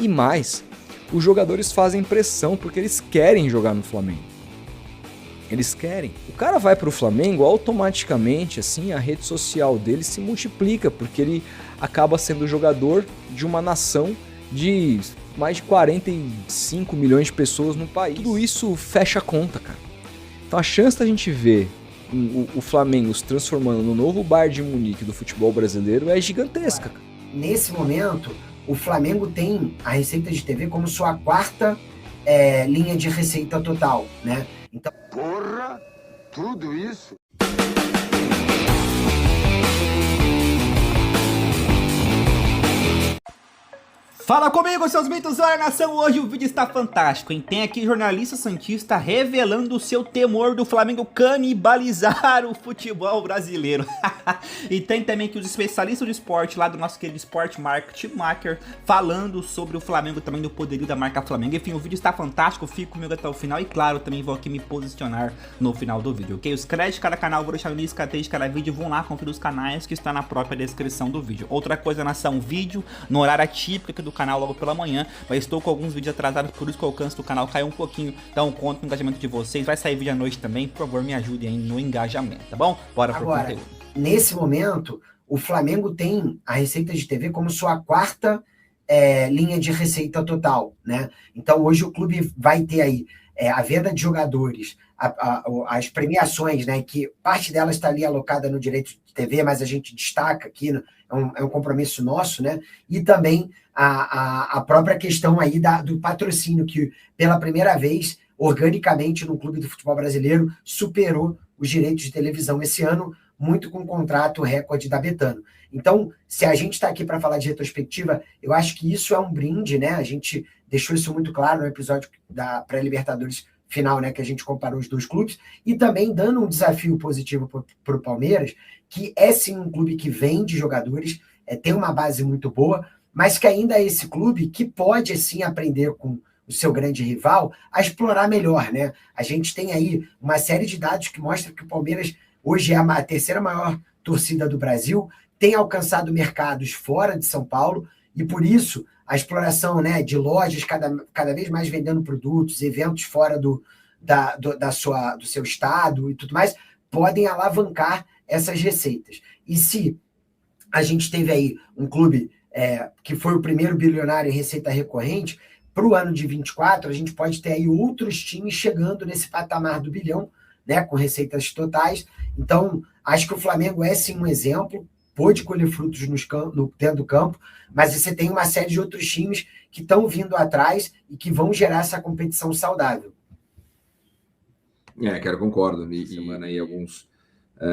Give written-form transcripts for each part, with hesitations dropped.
E mais, os jogadores fazem pressão porque eles querem jogar no Flamengo. Eles querem. O cara vai pro Flamengo, automaticamente, assim, a rede social dele se multiplica, porque ele acaba sendo jogador de uma nação de mais de 45 milhões de pessoas no país. Tudo isso fecha a conta, cara. Então a chance da gente ver o Flamengo se transformando no novo Bayern de Munique do futebol brasileiro é gigantesca, cara. Nesse momento, o Flamengo tem a receita de TV como sua quarta linha de receita total, né? Então, porra, tudo isso? Fala comigo, seus mitos da nação. Hoje o vídeo está fantástico, hein? Tem aqui jornalista santista revelando o seu temor do Flamengo canibalizar o futebol brasileiro. E tem também aqui os especialistas do esporte lá do nosso querido Sport Market Maker falando sobre o Flamengo, também do poderio da marca Flamengo. Enfim, o vídeo está fantástico, fique comigo até o final e claro, também vou aqui me posicionar no final do vídeo, ok? Os créditos de cada canal, vou deixar no link de cada vídeo, vão lá conferir os canais que está na própria descrição do vídeo. Outra coisa, nação, vídeo no horário atípico aqui do canal logo pela manhã, mas estou com alguns vídeos atrasados, por isso que o alcance do canal caiu um pouquinho, então conto com o engajamento de vocês, vai sair vídeo à noite também, por favor me ajudem aí no engajamento, tá bom? Bora pro conteúdo. Nesse momento, o Flamengo tem a receita de TV como sua quarta linha de receita total, né? Então hoje o clube vai ter aí a venda de jogadores, as premiações, né, que parte delas está ali alocada no direito de TV, mas a gente destaca aqui, é um compromisso nosso, né? E também a própria questão aí do patrocínio, que pela primeira vez, organicamente, no clube do futebol brasileiro, superou os direitos de televisão esse ano, muito com o contrato recorde da Betano. Então, se a gente está aqui para falar de retrospectiva, eu acho que isso é um brinde, né? A gente deixou isso muito claro no episódio da pré-Libertadores final, né, que a gente comparou os dois clubes, e também dando um desafio positivo para o Palmeiras, que é sim um clube que vende jogadores, tem uma base muito boa, mas que ainda é esse clube que pode, sim, aprender com o seu grande rival a explorar melhor, né? A gente tem aí uma série de dados que mostram que o Palmeiras hoje é a terceira maior torcida do Brasil, tem alcançado mercados fora de São Paulo, e por isso a exploração, né, de lojas cada vez mais vendendo produtos, eventos fora do seu estado e tudo mais, podem alavancar essas receitas. E se a gente teve aí um clube que foi o primeiro bilionário em receita recorrente, para o ano de 24, a gente pode ter aí outros times chegando nesse patamar do bilhão, né, com receitas totais. Então, acho que o Flamengo é sim um exemplo, pôde colher frutos dentro do campo, mas você tem uma série de outros times que estão vindo atrás e que vão gerar essa competição saudável. Quero concordo. Semana aí alguns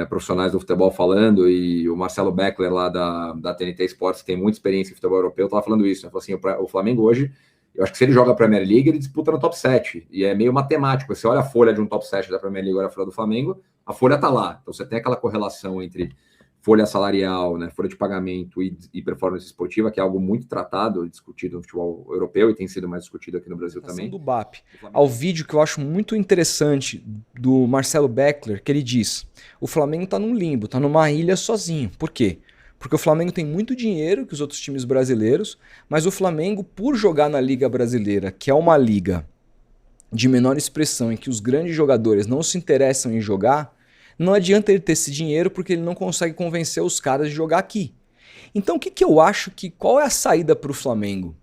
profissionais do futebol falando, e o Marcelo Beckler lá da TNT Sports, que tem muita experiência em futebol europeu, estava falando isso, né? Falou assim, o Flamengo hoje, eu acho que se ele joga a Premier League, ele disputa no top 7, e é meio matemático. Você olha a folha de um top 7 da Premier League, olha a folha do Flamengo, a folha tá lá. Então você tem aquela correlação entre folha salarial, né, folha de pagamento e performance esportiva, que é algo muito tratado e discutido no futebol europeu e tem sido mais discutido aqui no Brasil também. Do BAP, ao vídeo que eu acho muito interessante do Marcelo Beckler, que ele diz: o Flamengo tá num limbo, tá numa ilha sozinho. Por quê? Porque o Flamengo tem muito dinheiro que os outros times brasileiros, mas o Flamengo, por jogar na Liga Brasileira, que é uma liga de menor expressão, em que os grandes jogadores não se interessam em jogar, não adianta ele ter esse dinheiro porque ele não consegue convencer os caras de jogar aqui. Então o que eu acho qual é a saída para o Flamengo?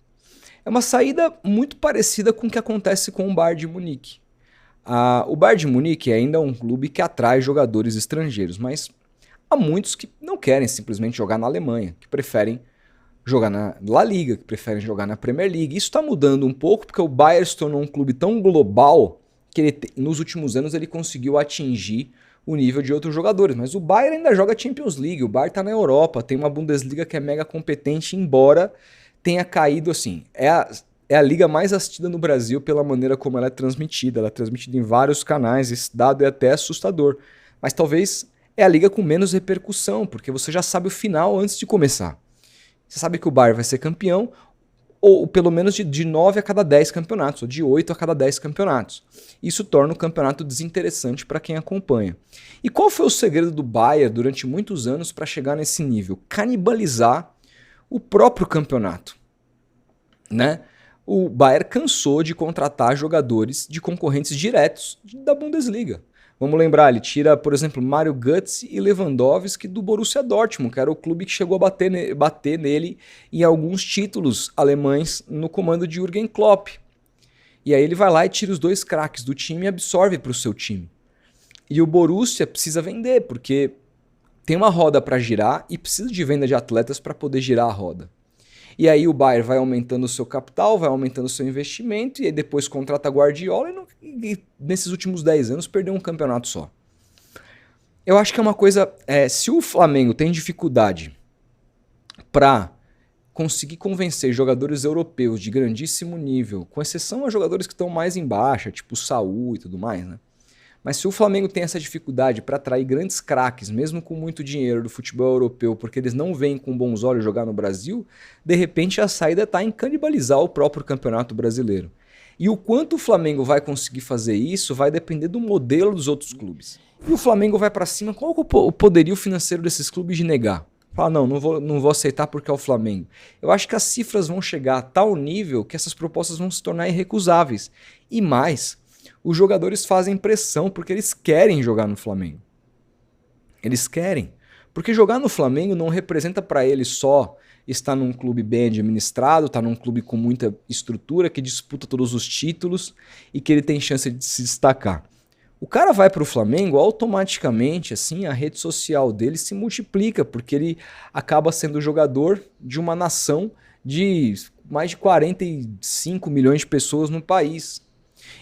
É uma saída muito parecida com o que acontece com o Bayern de Munique. O Bayern de Munique ainda é um clube que atrai jogadores estrangeiros, mas há muitos que não querem simplesmente jogar na Alemanha, que preferem jogar na La Liga, que preferem jogar na Premier League. Isso está mudando um pouco porque o Bayern se tornou um clube tão global que nos últimos anos ele conseguiu atingir o nível de outros jogadores, mas o Bayern ainda joga Champions League, o Bayern tá na Europa, tem uma Bundesliga que é mega competente, embora tenha caído assim, é a liga mais assistida no Brasil pela maneira como ela é transmitida em vários canais, esse dado é até assustador, mas talvez é a liga com menos repercussão, porque você já sabe o final antes de começar, você sabe que o Bayern vai ser campeão, ou pelo menos de 9 a cada 10 campeonatos, ou de 8 a cada 10 campeonatos. Isso torna o campeonato desinteressante para quem acompanha. E qual foi o segredo do Bayern durante muitos anos para chegar nesse nível? Canibalizar o próprio campeonato, né? O Bayern cansou de contratar jogadores de concorrentes diretos da Bundesliga. Vamos lembrar, ele tira, por exemplo, Mario Götze e Lewandowski do Borussia Dortmund, que era o clube que chegou a bater nele em alguns títulos alemães no comando de Jürgen Klopp. E aí ele vai lá e tira os 2 craques do time e absorve para o seu time. E o Borussia precisa vender, porque tem uma roda para girar e precisa de venda de atletas para poder girar a roda. E aí o Bayern vai aumentando o seu capital, vai aumentando o seu investimento, e aí depois contrata Guardiola e nesses últimos 10 anos perdeu um campeonato só. Eu acho que é uma coisa... se o Flamengo tem dificuldade para conseguir convencer jogadores europeus de grandíssimo nível, com exceção a jogadores que estão mais em baixa, tipo o Saúl e tudo mais, né? Mas se o Flamengo tem essa dificuldade para atrair grandes craques, mesmo com muito dinheiro do futebol europeu, porque eles não vêm com bons olhos jogar no Brasil, de repente a saída está em canibalizar o próprio Campeonato Brasileiro. E o quanto o Flamengo vai conseguir fazer isso vai depender do modelo dos outros clubes. E o Flamengo vai para cima, qual é o poderio financeiro desses clubes de negar? Fala, não vou aceitar porque é o Flamengo. Eu acho que as cifras vão chegar a tal nível que essas propostas vão se tornar irrecusáveis. E mais... os jogadores fazem pressão porque eles querem jogar no Flamengo. Eles querem. Porque jogar no Flamengo não representa para eles só estar num clube bem administrado, estar num clube com muita estrutura, que disputa todos os títulos e que ele tem chance de se destacar. O cara vai para o Flamengo, automaticamente assim, a rede social dele se multiplica, porque ele acaba sendo jogador de uma nação de mais de 45 milhões de pessoas no país.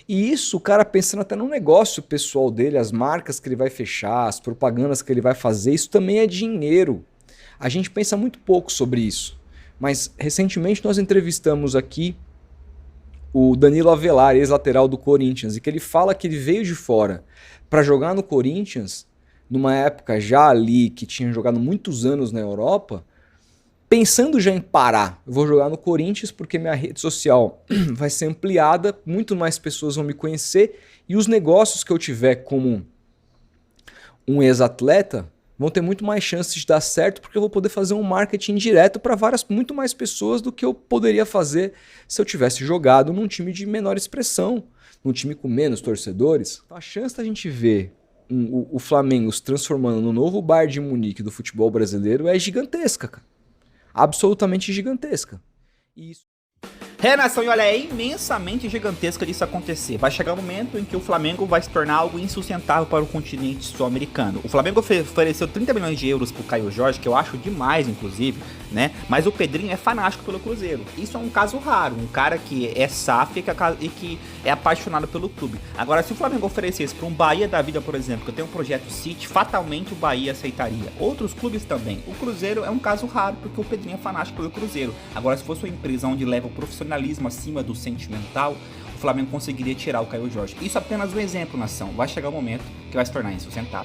E isso o cara pensando até no negócio pessoal dele, as marcas que ele vai fechar, as propagandas que ele vai fazer, isso também é dinheiro. A gente pensa muito pouco sobre isso. Mas recentemente nós entrevistamos aqui o Danilo Avelar, ex-lateral do Corinthians, e que ele fala que ele veio de fora para jogar no Corinthians, numa época já ali que tinha jogado muitos anos na Europa, pensando já em parar. Eu vou jogar no Corinthians porque minha rede social vai ser ampliada, muito mais pessoas vão me conhecer e os negócios que eu tiver como um ex-atleta vão ter muito mais chances de dar certo porque eu vou poder fazer um marketing direto para muito mais pessoas do que eu poderia fazer se eu tivesse jogado num time de menor expressão, num time com menos torcedores. A chance da gente ver o Flamengo se transformando no novo Bayern de Munique do futebol brasileiro é gigantesca, cara. Absolutamente gigantesca. E isso... Nação, e olha, é imensamente gigantesca disso acontecer. Vai chegar um momento em que o Flamengo vai se tornar algo insustentável para o continente sul-americano. O Flamengo ofereceu 30 milhões de euros pro Caio Jorge, que eu acho demais, inclusive, né? Mas o Pedrinho é fanático pelo Cruzeiro. Isso é um caso raro, um cara que é SAF e que é apaixonado pelo clube. Agora, se o Flamengo oferecesse para um Bahia da vida, por exemplo, que tem um projeto City, fatalmente o Bahia aceitaria. Outros clubes também. O Cruzeiro é um caso raro, porque o Pedrinho é fanático pelo Cruzeiro. Agora, se fosse uma empresa onde leva o profissionalismo acima do sentimental, o Flamengo conseguiria tirar o Caio Jorge. Isso é apenas um exemplo, nação. Vai chegar um momento que vai se tornar insustentável.